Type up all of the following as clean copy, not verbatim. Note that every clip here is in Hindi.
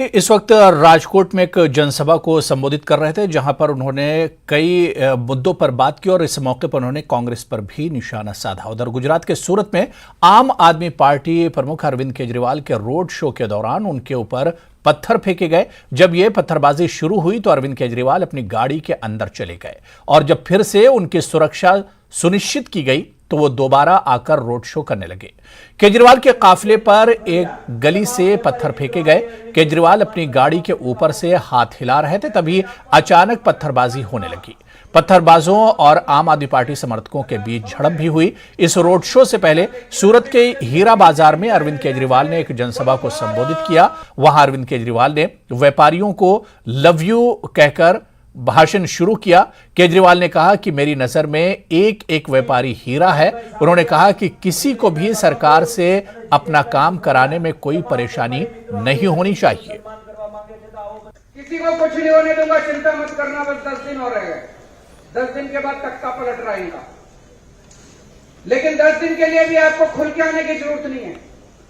इस वक्त राजकोट में एक जनसभा को संबोधित कर रहे थे, जहां पर उन्होंने कई मुद्दों पर बात की और इस मौके पर उन्होंने कांग्रेस पर भी निशाना साधा। उधर गुजरात के सूरत में आम आदमी पार्टी प्रमुख अरविंद केजरीवाल के रोड शो के दौरान उनके ऊपर पत्थर फेंके गए। जब यह पत्थरबाजी शुरू हुई तो अरविंद केजरीवाल अपनी गाड़ी के अंदर चले गए और जब फिर से उनकी सुरक्षा सुनिश्चित की गई तो वो दोबारा आकर रोड शो करने लगे। केजरीवाल के काफिले पर एक गली से पत्थर फेंके गए। केजरीवाल अपनी गाड़ी के ऊपर से हाथ हिला रहे थे, तभी अचानक पत्थरबाजी होने लगी। पत्थरबाजों और आम आदमी पार्टी समर्थकों के बीच झड़प भी हुई। इस रोड शो से पहले सूरत के हीरा बाजार में अरविंद केजरीवाल ने एक जनसभा को संबोधित किया। वहां अरविंद केजरीवाल ने व्यापारियों को लव यू कहकर भाषण शुरू किया। केजरीवाल ने कहा कि मेरी नजर में एक एक व्यापारी हीरा है। उन्होंने कहा कि किसी को भी सरकार से अपना काम कराने में कोई परेशानी नहीं होनी चाहिए। किसी को कुछ नहीं होने दूंगा, चिंता मत करना, बस 10 दिन और रह गए। 10 दिन के बाद तख्ता पलट रहेगा, लेकिन 10 दिन के लिए भी आपको खुल के आने की जरूरत नहीं है।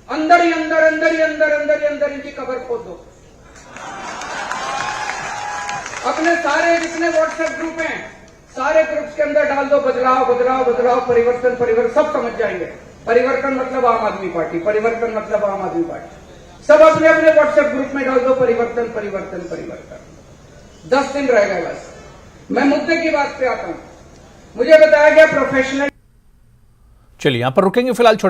अंदर ही अंदर अंदर ही अंदर अंदर ही अंदर इनकी कब्र खोद दो। अपने सारे जितने व्हाट्सएप ग्रुप हैं, सारे ग्रुप्स के अंदर डाल दो बदलाव बदलाव बदलाव, परिवर्तन परिवर्तन, सब समझ जाएंगे। परिवर्तन मतलब आम आदमी पार्टी, परिवर्तन मतलब आम आदमी पार्टी। सब अपने अपने व्हाट्सएप ग्रुप में डाल दो परिवर्तन परिवर्तन परिवर्तन। 10 दिन रह गए बस। मैं मुद्दे की बात पे आता हूं। मुझे बताया गया प्रोफेशनल। चलिए यहां पर रुकेंगे फिलहाल।